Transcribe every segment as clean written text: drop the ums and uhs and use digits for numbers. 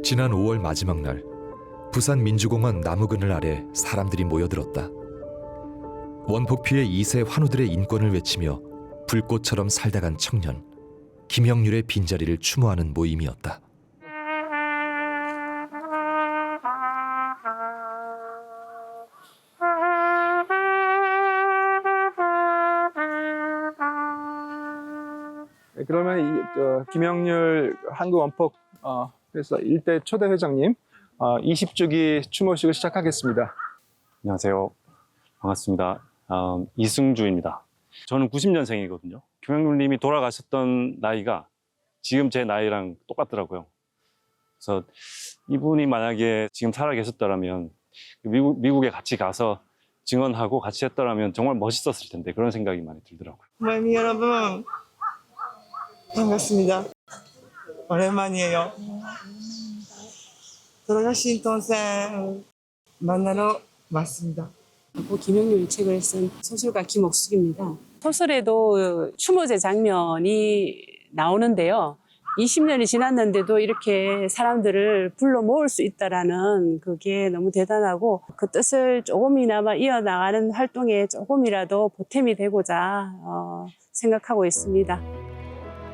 지난 5월 마지막 날 부산 민주공원 나무 그늘 아래 사람들이 모여들었다. 원폭 피해 2세 환우들의 인권을 외치며 불꽃처럼 살다간 청년 김형률의 빈자리를 추모하는 모임이었다. 네, 그러면 김형률 한국원폭 그래서 일대 초대 회장님 20주기 추모식을 시작하겠습니다. 안녕하세요. 반갑습니다. 이승주입니다. 저는 90년생이거든요. 김형률님이 돌아가셨던 나이가 지금 제 나이랑 똑같더라고요. 그래서 이분이 만약에 지금 살아계셨더라면 미국에 같이 가서 증언하고 같이 했더라면 정말 멋있었을 텐데 그런 생각이 많이 들더라고요. 모임 여러분 반갑습니다. 오랜만이에요. 돌아가신 동생 만나러 왔습니다. 김형률 책을 쓴 소설가 김옥숙입니다. 소설에도 추모제 장면이 나오는데요. 20년이 지났는데도 이렇게 사람들을 불러 모을 수 있다라는 그게 너무 대단하고 그 뜻을 조금이나마 이어나가는 활동에 조금이라도 보탬이 되고자 생각하고 있습니다.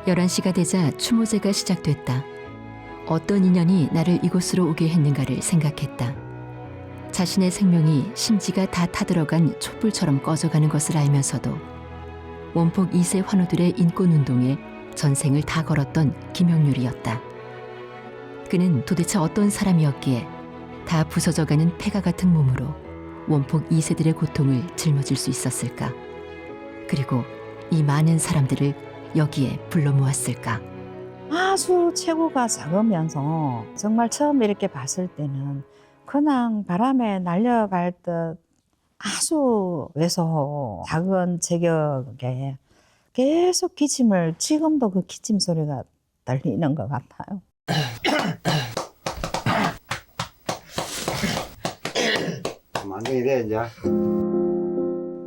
11시가 되자 추모제가 시작됐다. 어떤 인연이 나를 이곳으로 오게 했는가를 생각했다. 자신의 생명이 심지가 다 타들어간 촛불처럼 꺼져가는 것을 알면서도 원폭 2세 환우들의 인권운동에 전생을 다 걸었던 김형률이었다. 그는 도대체 어떤 사람이었기에 다 부서져가는 폐가 같은 몸으로 원폭 2세들의 고통을 짊어질 수 있었을까? 그리고 이 많은 사람들을 여기에 불러 모았을까? 아주 체구가 작으면서 정말 처음 이렇게 봤을 때는 그냥 바람에 날려갈 듯 아주 왜소 작은 체격에 계속 기침을 지금도 그 기침 소리가 들리는 것 같아요. 만성이 돼 이제.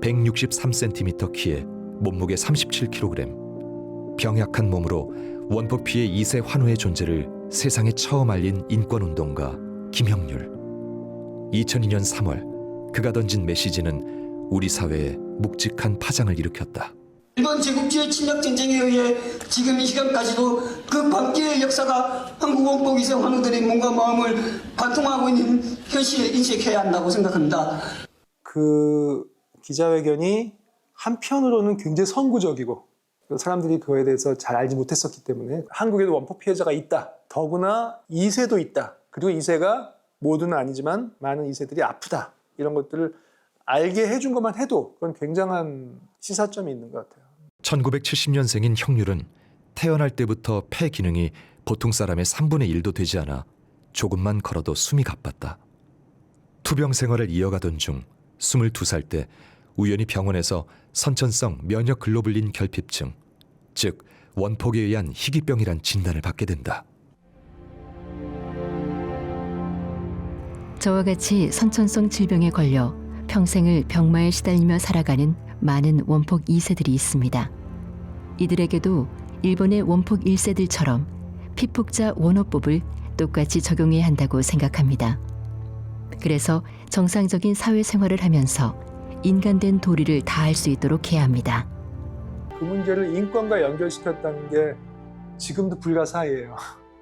163cm 키에 몸무게 37kg, 병약한 몸으로 원폭 피해 2세 환우의 존재를 세상에 처음 알린 인권운동가 김형률. 2002년 3월 그가 던진 메시지는 우리 사회에 묵직한 파장을 일으켰다. 일본 제국주의 침략 전쟁에 의해 지금 이 시간까지도 그 광기의 역사가 한국 원폭 2세 환우들의 몸과 마음을 관통하고 있는 현실에 인식해야 한다고 생각합니다. 그 기자회견이 한편으로는 굉장히 선구적이고 사람들이 그거에 대해서 잘 알지 못했었기 때문에 한국에도 원폭 피해자가 있다. 더구나 2세도 있다. 그리고 2세가 모두는 아니지만 많은 2세들이 아프다. 이런 것들을 알게 해준 것만 해도 그건 굉장한 시사점이 있는 것 같아요. 1970년생인 형률은 태어날 때부터 폐 기능이 보통 사람의 3분의 1도 되지 않아 조금만 걸어도 숨이 가빴다. 투병 생활을 이어가던 중 22살 때 우연히 병원에서 선천성 면역 글로불린 결핍증, 즉 원폭에 의한 희귀병이란 진단을 받게 된다. 저와 같이 선천성 질병에 걸려 평생을 병마에 시달리며 살아가는 많은 원폭 2세들이 있습니다. 이들에게도 일본의 원폭 1세들처럼 피폭자 원어법을 똑같이 적용해야 한다고 생각합니다. 그래서 정상적인 사회생활을 하면서 인간된 도리를 다할 수 있도록 해야 합니다. 그 문제를 인권과 연결시켰다는 게 지금도 불가사의예요.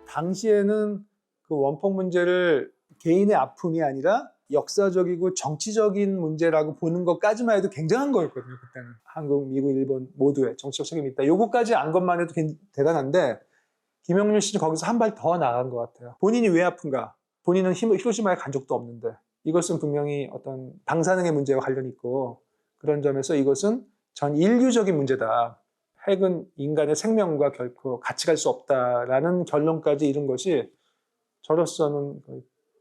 당시에는 그 원폭 문제를 개인의 아픔이 아니라 역사적이고 정치적인 문제라고 보는 것까지만 해도 굉장한 거였거든요. 그때는 한국, 미국, 일본 모두의 정치적 책임이 있다. 요거까지 안 것만 해도 대단한데 김형률 씨는 거기서 한 발 더 나간 것 같아요. 본인이 왜 아픈가? 본인은 히로시마에 간 적도 없는데 이것은 분명히 어떤 방사능의 문제와 관련이 있고 그런 점에서 이것은 전 인류적인 문제다. 핵은 인간의 생명과 결코 같이 갈 수 없다라는 결론까지 이른 것이 저로서는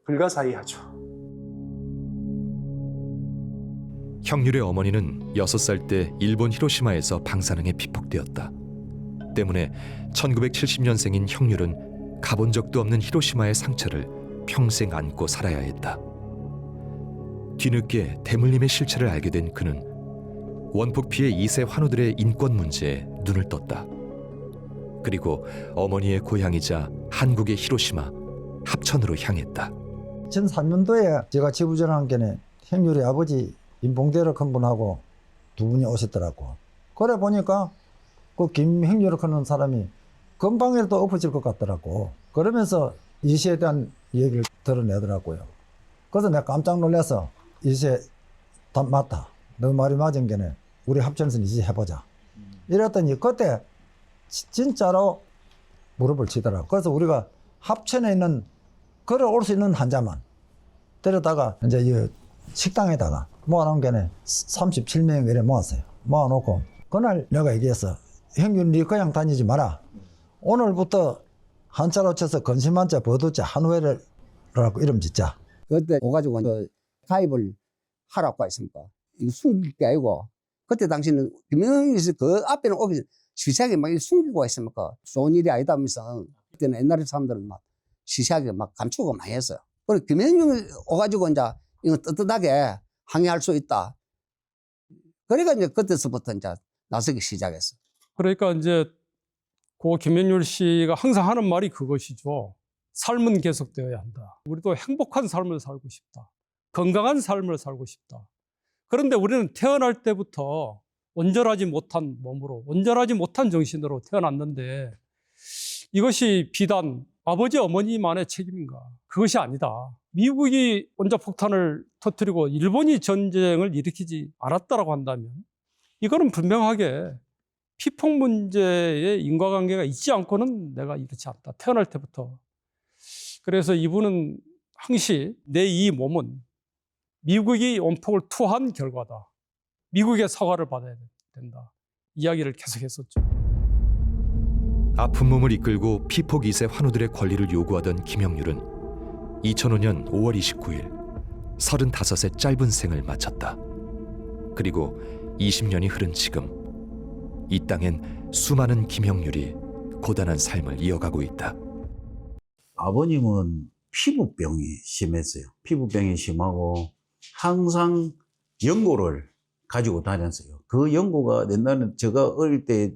불가사의하죠. 형률의 어머니는 6살 때 일본 히로시마에서 방사능에 피폭되었다. 때문에 1970년생인 형률은 가본 적도 없는 히로시마의 상처를 평생 안고 살아야 했다. 뒤늦게 대물림의 실체를 알게 된 그는 원폭 피해 2세 환우들의 인권 문제에 눈을 떴다. 그리고 어머니의 고향이자 한국의 히로시마, 합천으로 향했다. 2003년도에 제가 지부전한 게네 형률이 아버지 임봉대를 큰 분하고 두 분이 오셨더라고. 그래 보니까 그 김형률을 크는 사람이 금방이라도 엎어질 것 같더라고. 그러면서 이시에 대한 얘기를 드러내더라고요. 그래서 내가 깜짝 놀라서 이시에 맞다. 너 말이 맞은 게네. 우리 합천에서 이시 해보자. 이랬더니 그때 진짜로 무릎을 치더라고. 그래서 우리가 합천에 있는 걸어올 수 있는 환자만 데려다가 이제 이 식당에다가 모아놓은 게네 37명 이래 모았어요. 모아놓고 그날 내가 얘기했어. 형님 니 그냥 다니지 마라. 오늘부터 한자로 쳐서 건심한자 버두자 한우회를 라고 이름 짓자. 그때 오가지고 그 가입을 하라고 했습니까? 이거 숨길 게 아니고 그때 당시는 김영희에서 그 앞에는 오기 시시하게 막 숨기고 했습니까? 좋은 일이 아니다면서 그때는 옛날 사람들은 막 시시하게 막 감추고 많이 했어요. 그리고 김영희 오가지고 이제 이거 떳떳하게 항의할 수 있다. 그러니까 이제 그때서부터 이제 나서기 시작했어. 그러니까 이제 고 김현율 씨가 항상 하는 말이 그것이죠. 삶은 계속되어야 한다. 우리도 행복한 삶을 살고 싶다. 건강한 삶을 살고 싶다. 그런데 우리는 태어날 때부터 온전하지 못한 몸으로, 온전하지 못한 정신으로 태어났는데 이것이 비단 아버지 어머니만의 책임인가? 그것이 아니다. 미국이 원자폭탄을 터뜨리고 일본이 전쟁을 일으키지 않았다라고 한다면 이거는 분명하게 피폭 문제에 인과관계가 있지 않고는 내가 이렇지 않다. 태어날 때부터. 그래서 이분은 항시 내 이 몸은 미국이 원폭을 투한 결과다. 미국의 사과를 받아야 된다. 이야기를 계속했었죠. 아픈 몸을 이끌고 피폭 2세 환우들의 권리를 요구하던 김영률은 2005년 5월 29일 35의 짧은 생을 마쳤다. 그리고 20년이 흐른 지금 이 땅엔 수많은 김영률이 고단한 삶을 이어가고 있다. 아버님은 피부병이 심했어요. 피부병이 심하고 항상 연고를 가지고 다녔어요. 그 연고가 옛날에 제가 어릴 때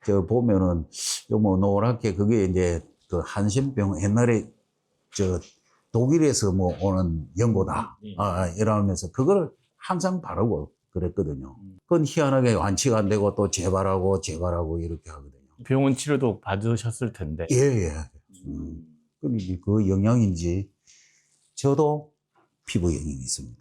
저 보면은 뭐 노랗게 그게 이제 그 한센병 옛날에 저 독일에서 뭐 오는 연고다 이러면서 그거를 항상 바르고 그랬거든요. 그건 희한하게 완치가 안 되고 또 재발하고 이렇게 하거든요. 병원 치료도 받으셨을 텐데. 예. 그 영향인지 저도 피부염이 있습니다.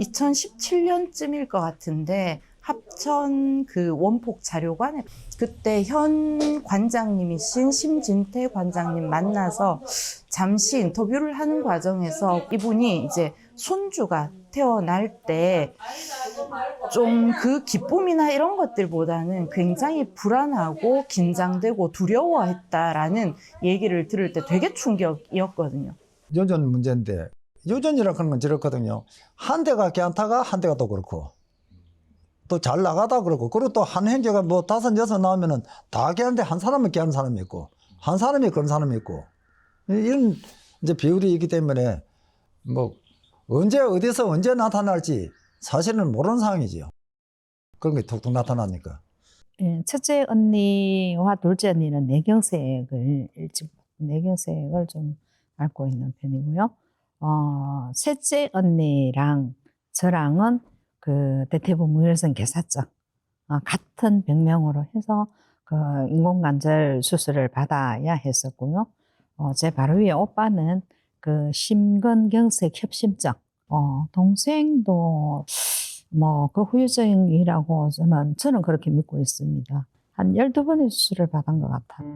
2017년쯤일 것 같은데 합천 그 원폭 자료관에 그때 현 관장님이신 심진태 관장님 만나서 잠시 인터뷰를 하는 과정에서 이분이 이제 손주가 태어날 때 좀 그 기쁨이나 이런 것들보다는 굉장히 불안하고 긴장되고 두려워했다라는 얘기를 들을 때 되게 충격이었거든요. 유전 문제인데 유전이라고 하는 건 저렇거든요. 한 대가 괜찮다가 한 대가 또 그렇고 또 잘 나가다 그렇고 그리고 또 한 형제가 뭐 5, 6 나오면은 다 걔한테 한 사람은 걔하는 사람이 있고 한 사람이 그런 사람이 있고 이런 이제 비율이 있기 때문에 뭐 언제 어디서 언제 나타날지 사실은 모르는 상황이지요. 그런 게 툭툭 나타나니까. 예, 첫째 언니와 둘째 언니는 뇌경색을 좀 앓고 있는 편이고요. 셋째 언니랑 저랑은 그 대퇴부 무혈성 개사증 같은 병명으로 해서 그 인공관절 수술을 받아야 했었고요. 제 바로 위에 오빠는 그 심근경색 협심증. 동생도 뭐 그 후유증이라고 저는 그렇게 믿고 있습니다. 한 12번의 수술을 받은 것 같아요.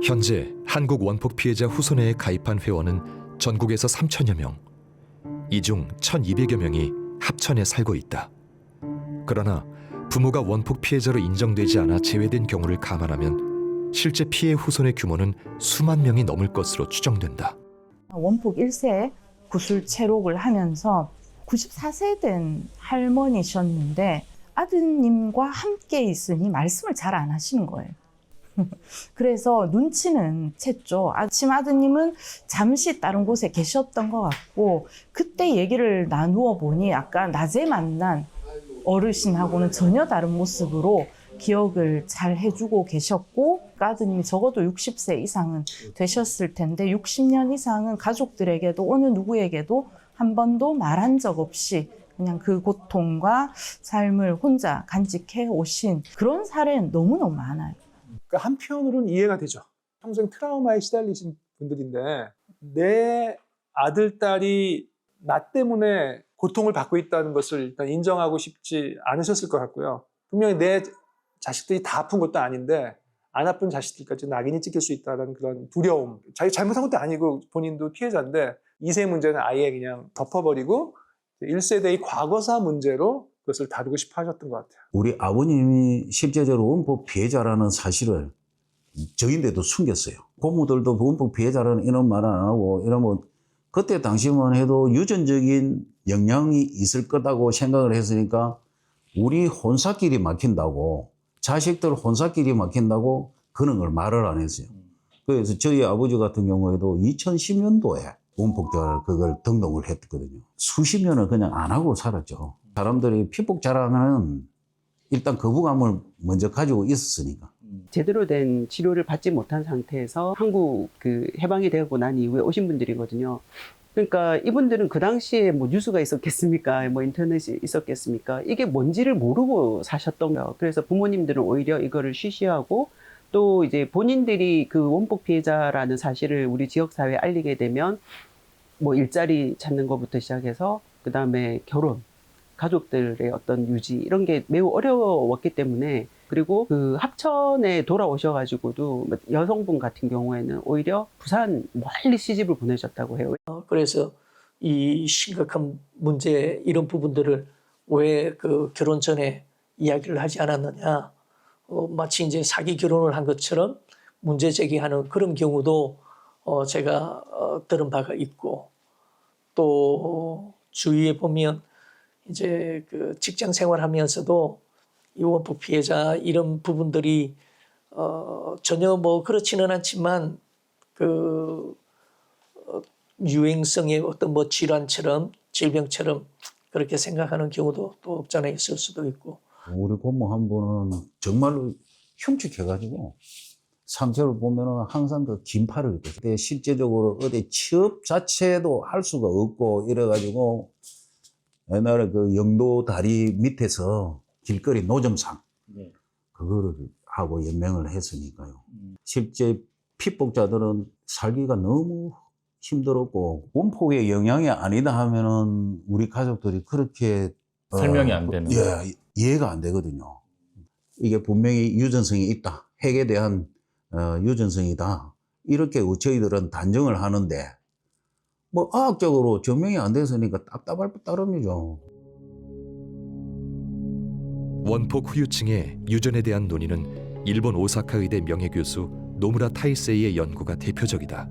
현재 한국 원폭 피해자 후손회에 가입한 회원은 전국에서 3천여 명. 이 중 1,200여 명이 합천에 살고 있다. 그러나 부모가 원폭 피해자로 인정되지 않아 제외된 경우를 감안하면 실제 피해 후손의 규모는 수만 명이 넘을 것으로 추정된다. 원폭 1세 구술 체록을 하면서 94세 된 할머니셨는데 아드님과 함께 있으니 말씀을 잘 안 하시는 거예요. 그래서 눈치는 챘죠. 아침 아드님은 잠시 다른 곳에 계셨던 것 같고 그때 얘기를 나누어 보니 아까 낮에 만난 어르신하고는 전혀 다른 모습으로 기억을 잘 해주고 계셨고 아드님이 적어도 60세 이상은 되셨을 텐데 60년 이상은 가족들에게도 어느 누구에게도 한 번도 말한 적 없이 그냥 그 고통과 삶을 혼자 간직해 오신 그런 사례는 너무너무 많아요. 그러니까 한편으로는 이해가 되죠. 평생 트라우마에 시달리신 분들인데 내 아들, 딸이 나 때문에 고통을 받고 있다는 것을 일단 인정하고 싶지 않으셨을 것 같고요. 분명히 내 자식들이 다 아픈 것도 아닌데 안 아픈 자식들까지 낙인이 찍힐 수 있다는 그런 두려움. 자기 잘못한 것도 아니고 본인도 피해자인데 2세 문제는 아예 그냥 덮어버리고 1세대의 과거사 문제로 그것을 다루고 싶어 하셨던 것 같아요. 우리 아버님이 실제적으로 원폭 피해자라는 사실을 저인데도 숨겼어요. 고모들도 원폭 피해자라는 이런 말 안 하고 이러면 그때 당시만 해도 유전적인 영향이 있을 거다고 생각을 했으니까 우리 혼사끼리 막힌다고 자식들 혼사끼리 막힌다고 그런 걸 말을 안 했어요. 그래서 저희 아버지 같은 경우에도 2010년도에 원폭자를 그걸 등록을 했거든요. 수십 년을 그냥 안 하고 살았죠. 사람들이 피폭 자랑은 일단 거부감을 먼저 가지고 있었으니까. 제대로 된 치료를 받지 못한 상태에서 한국 해방이 되고 난 이후에 오신 분들이거든요. 그러니까 이분들은 그 당시에 뭐 뉴스가 있었겠습니까? 뭐 인터넷이 있었겠습니까? 이게 뭔지를 모르고 사셨던 거예요. 그래서 부모님들은 오히려 이거를 쉬쉬하고 또 이제 본인들이 그 원폭 피해자라는 사실을 우리 지역사회에 알리게 되면 뭐 일자리 찾는 것부터 시작해서 그 다음에 결혼, 가족들의 어떤 유지 이런 게 매우 어려웠기 때문에 그리고 그 합천에 돌아오셔가지고도 여성분 같은 경우에는 오히려 부산 멀리 시집을 보내셨다고 해요. 그래서 이 심각한 문제 이런 부분들을 왜 그 결혼 전에 이야기를 하지 않았느냐. 마치 이제 사기 결혼을 한 것처럼 문제 제기하는 그런 경우도 제가 들은 바가 있고 또 주위에 보면 이제 그 직장 생활하면서도 이 원폭 피해자 이런 부분들이 전혀 뭐 그렇지는 않지만 그 유행성의 어떤 뭐 질환처럼 질병처럼 그렇게 생각하는 경우도 또 없잖아 있을 수도 있고. 우리 고모 한 분은 정말로 흉측해가지고 상처를 보면은 항상 그 긴팔을 입고 그때 실제적으로 어디 취업 자체도 할 수가 없고 이래가지고 옛날에 그 영도 다리 밑에서 길거리 노점상 그거를 하고 연명을 했으니까요. 실제 피폭자들은 살기가 너무 힘들었고 원폭의 영향이 아니다 하면은 우리 가족들이 그렇게 설명이 안 되는 거예요. 이해가 안 되거든요. 이게 분명히 유전성이 있다. 핵에 대한 유전성이다. 이렇게 저희들은 단정을 하는데 뭐 과학적으로 증명이 안 됐으니까 답답할 따름이죠. 원폭 후유증의 유전에 대한 논의는 일본 오사카 의대 명예교수 노무라 타이세이의 연구가 대표적이다.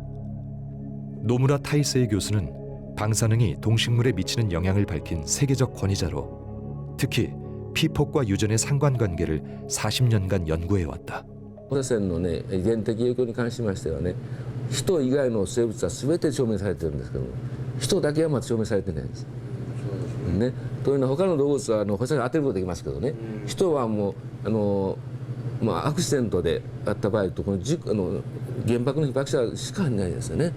노무라 타이세이 교수는 방사능이 동식물에 미치는 영향을 밝힌 세계적 권위자로 특히 피폭과 유전의 상관관계를 40년간 연구해왔다. 放射線のね遺伝的影響に関しましてはね人以外の生物は全て証明されてるんですけども人だけはまだ証明されてないんです。ね、というのは他の動物は放射線当てることできますけどね人はもうアクシデントであった場合とこの原爆の被爆者しかいないですよね。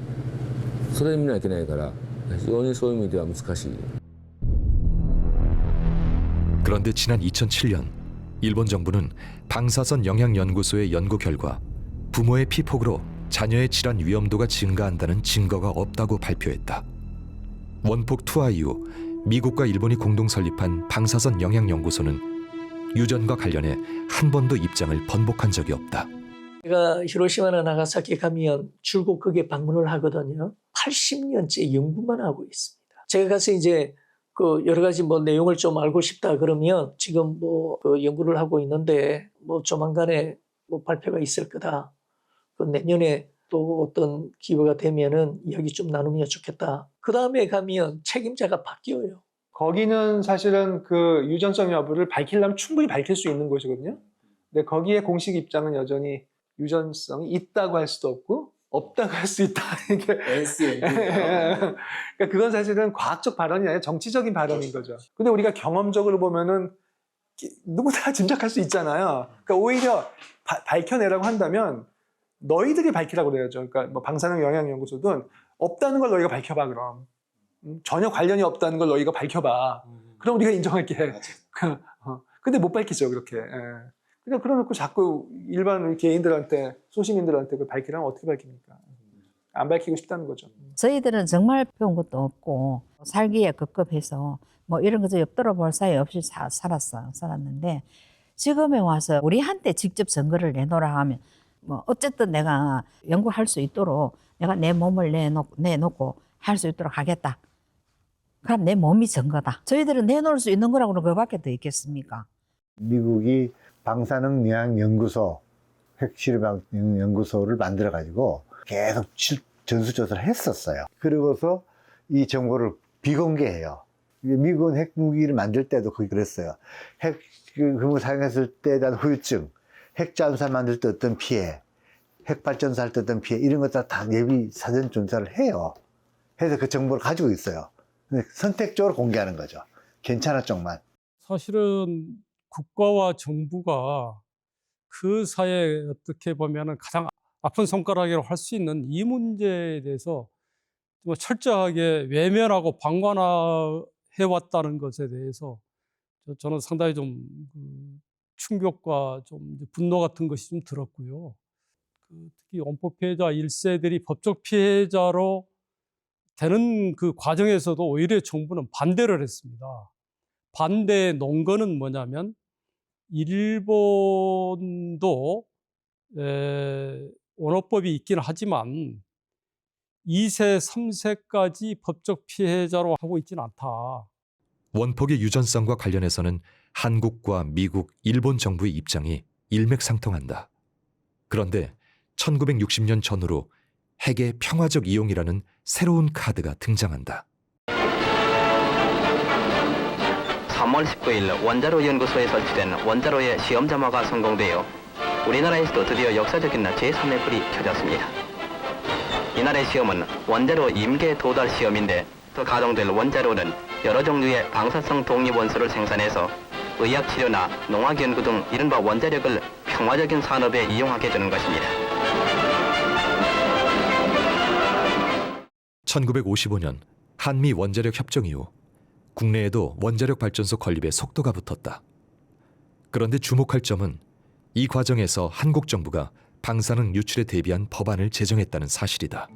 それ見なきゃいけないから非常にそういう意味では難しい。 그런데 지난 2007년 일본 정부는 방사선 영향연구소의 연구 결과 부모의 피폭으로 자녀의 질환 위험도가 증가한다는 증거가 없다고 발표했다. 원폭 투하 이후 미국과 일본이 공동 설립한 방사선 영향연구소는 유전과 관련해 한 번도 입장을 번복한 적이 없다. 제가 히로시마나 나가사키 가면 줄곧 거기에 방문을 하거든요. 80년째 연구만 하고 있습니다. 제가 가서 이제 그 여러 가지 뭐 내용을 좀 알고 싶다 그러면 지금 뭐 그 연구를 하고 있는데 뭐 조만간에 뭐 발표가 있을 거다. 그 내년에 또 어떤 기회가 되면은 이야기 좀 나누면 좋겠다. 그 다음에 가면 책임자가 바뀌어요. 거기는 사실은 그 유전성 여부를 밝히려면 충분히 밝힐 수 있는 곳이거든요. 근데 거기에 공식 입장은 여전히 유전성이 있다고 할 수도 없고 없다고 할 수 있다. 이게 그러니까 그건 사실은 과학적 발언이 아니라 정치적인 발언인 거죠. 근데 우리가 경험적으로 보면은 누구 다 짐작할 수 있잖아요. 그러니까 오히려 밝혀내라고 한다면 너희들이 밝히라고 그래야죠. 그러니까 뭐 방사능 영향연구소든 없다는 걸 너희가 밝혀봐 그럼. 전혀 관련이 없다는 걸 너희가 밝혀봐. 그럼 우리가 인정할게. 근데 못 밝히죠 그렇게. 예. 그러니까 그러놓고 자꾸 일반 개인들한테 소시민들한테 그걸 밝히라면 어떻게 밝힙니까? 안 밝히고 싶다는 거죠. 저희들은 정말 배운 것도 없고 살기에 급급해서 뭐 이런 것도 엿들어 볼 사이 없이 살았는데 지금에 와서 우리한테 직접 증거를 내놓으라 하면 뭐 어쨌든 내가 연구할 수 있도록 내가 내 몸을 내놓고 할 수 있도록 하겠다. 그럼 내 몸이 증거다. 저희들은 내놓을 수 있는 거라고는 그거밖에 더 있겠습니까? 미국이 방사능 영향 연구소, 핵실험 연구소를 만들어 가지고 계속 전수조사를 했었어요. 그러고서 이 정보를 비공개해요. 미국은 핵무기를 만들 때도 그랬어요. 핵을 사용했을 때에 대한 후유증, 핵잠수사 만들 때 어떤 피해, 핵발전소 할 때 어떤 피해, 이런 것들 다 예비 사전 조사를 해요. 해서 그 정보를 가지고 있어요. 근데 선택적으로 공개하는 거죠. 괜찮은 쪽만. 사실은 국가와 정부가 그 사회에 어떻게 보면 가장 아픈 손가락이라고 할 수 있는 이 문제에 대해서 좀 철저하게 외면하고 방관해왔다는 것에 대해서 저는 상당히 좀 충격과 좀 분노 같은 것이 좀 들었고요. 특히 원폭 피해자 1세들이 법적 피해자로 되는 그 과정에서도 오히려 정부는 반대를 했습니다. 반대의 논거는 뭐냐면 일본도 원호법이 있긴 하지만 2세, 3세까지 법적 피해자로 하고 있지는 않다. 원폭의 유전성과 관련해서는 한국과 미국, 일본 정부의 입장이 일맥상통한다. 그런데 1960년 전후로 핵의 평화적 이용이라는 새로운 카드가 등장한다. 3월 19일 원자로 연구소에 설치된 원자로의 시험 점화가 성공되어 우리나라에서도 드디어 역사적인 제3의 불이 켜졌습니다. 이날의 시험은 원자로 임계 도달 시험인데 더 가동될 원자로는 여러 종류의 방사성 독립원소를 생산해서 의학치료나 농학연구 등 이른바 원자력을 평화적인 산업에 이용하게 되는 것입니다. 1955년 한미 원자력 협정 이후 국내에도 원자력 발전소 건립에 속도가 붙었다. 그런데 주목할 점은 이 과정에서 한국 정부가 방사능 유출에 대비한 법안을 제정했다는 사실이다.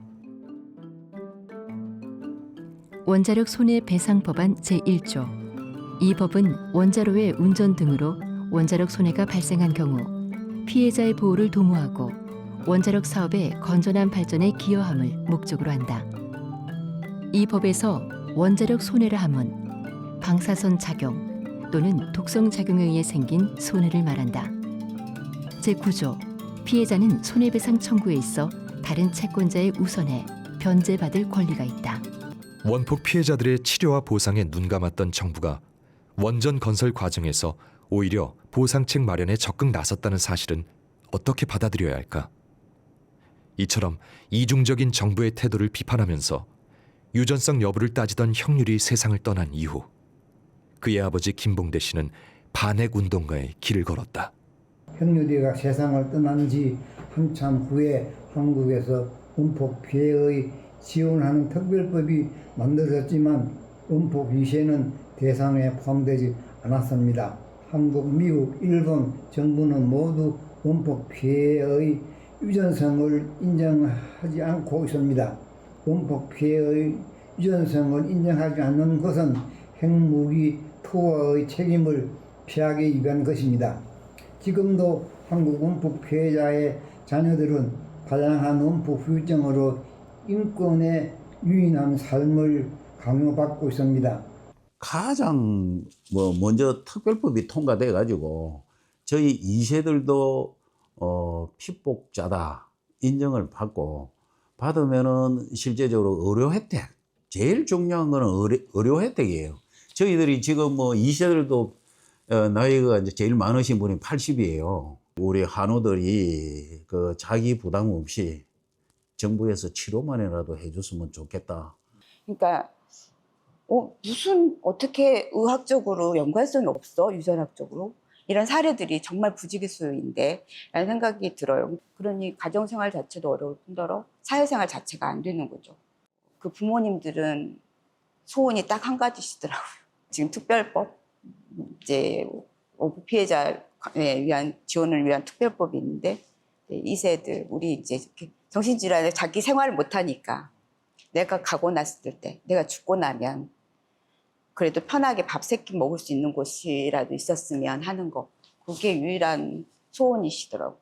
원자력 손해배상 법안 제1조. 이 법은 원자로의 운전 등으로 원자력 손해가 발생한 경우 피해자의 보호를 도모하고 원자력 사업의 건전한 발전에 기여함을 목적으로 한다. 이 법에서 원자력 손해라 함은 방사선 작용 또는 독성 작용에 의해 생긴 손해를 말한다. 제9조. 피해자는 손해배상 청구에 있어 다른 채권자에 우선해 변제받을 권리가 있다. 원폭 피해자들의 치료와 보상에 눈감았던 정부가 원전 건설 과정에서 오히려 보상책 마련에 적극 나섰다는 사실은 어떻게 받아들여야 할까? 이처럼 이중적인 정부의 태도를 비판하면서 유전성 여부를 따지던 형률이 세상을 떠난 이후 그의 아버지 김봉대 씨는 반핵 운동가의 길을 걸었다. 형률이가 세상을 떠난 지 한참 후에 한국에서 원폭 피해의 지원하는 특별법이 만들어졌지만 원폭 2세는 대상에 포함되지 않았습니다. 한국, 미국, 일본 정부는 모두 원폭 피해의 유전성을 인정하지 않고 있습니다. 원폭 피해의 유전성을 인정하지 않는 것은 핵무기 투하의 책임을 피하기 위한 것입니다. 지금도 한국 원폭 피해자의 자녀들은 다양한 원폭 후유증으로 인권에 유인한 삶을 강요받고 있습니다. 가장 먼저 특별법이 통과돼 가지고 저희 2세들도 피폭자다 인정을 받으면은 실제적으로 의료 혜택, 제일 중요한 거는 의료 혜택이에요. 저희들이 지금 2세들도 나이가 이제 제일 많으신 분이 80이에요. 우리 한우들이 그 자기 부담 없이 정부에서 치료만이라도 해줬으면 좋겠다. 그러니까 무슨 어떻게 의학적으로 연관성이 없어 유전학적으로 이런 사례들이 정말 부지기수인데 라는 생각이 들어요. 그러니 가정생활 자체도 어려울 뿐더러 사회생활 자체가 안 되는 거죠. 그 부모님들은 소원이 딱 한 가지시더라고요. 지금 특별법, 이제 피해자에 위한 지원을 위한 특별법이 있는데 2세들 우리 이제 정신질환에 자기 생활을 못하니까 내가 가고 났을 때, 내가 죽고 나면 그래도 편하게 밥 3끼 먹을 수 있는 곳이라도 있었으면 하는 거. 그게 유일한 소원이시더라고요.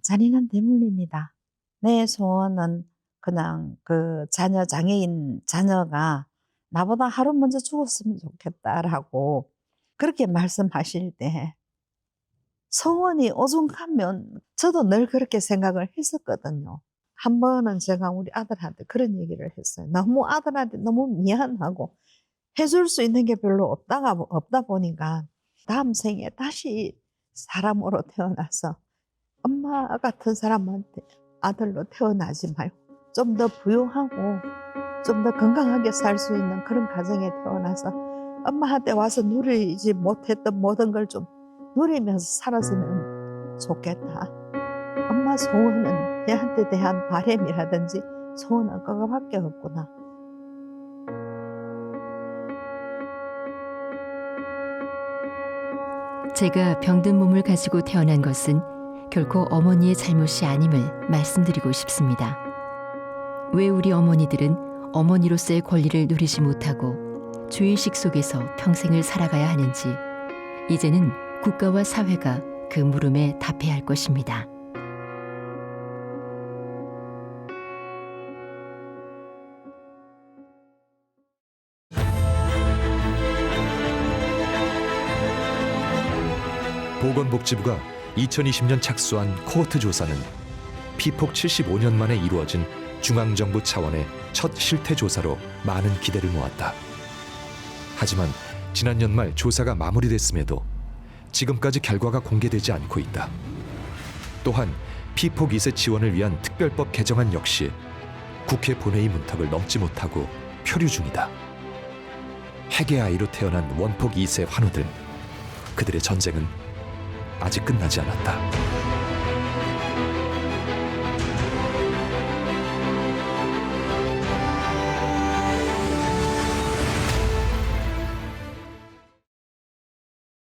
잔인한 대물림이다. 내 소원은 그냥 그 장애인 자녀가 나보다 하루 먼저 죽었으면 좋겠다라고 그렇게 말씀하실 때 소원이 오죽하면 저도 늘 그렇게 생각을 했었거든요. 한 번은 제가 우리 아들한테 그런 얘기를 했어요. 너무 아들한테 너무 미안하고 해줄 수 있는 게 별로 없다 보니까 다음 생에 다시 사람으로 태어나서 엄마 같은 사람한테 아들로 태어나지 말고 좀 더 부유하고 좀 더 건강하게 살 수 있는 그런 가정에 태어나서 엄마한테 와서 누리지 못했던 모든 걸 좀 누리면서 살았으면 좋겠다. 엄마 소원은 얘한테 대한 바람이라든지 소원은 그거밖에 없구나. 제가 병든 몸을 가지고 태어난 것은 결코 어머니의 잘못이 아님을 말씀드리고 싶습니다. 왜 우리 어머니들은 어머니로서의 권리를 누리지 못하고 죄의식 속에서 평생을 살아가야 하는지 이제는 국가와 사회가 그 물음에 답해야 할 것입니다. 보건복지부가 2020년 착수한 코호트 조사는 피폭 75년 만에 이루어진 중앙정부 차원의 첫 실태조사로 많은 기대를 모았다. 하지만 지난 연말 조사가 마무리됐음에도 지금까지 결과가 공개되지 않고 있다. 또한 피폭 2세 지원을 위한 특별법 개정안 역시 국회 본회의 문턱을 넘지 못하고 표류 중이다. 핵의 아이로 태어난 원폭 2세 환우들, 그들의 전쟁은 아직 끝나지 않았다.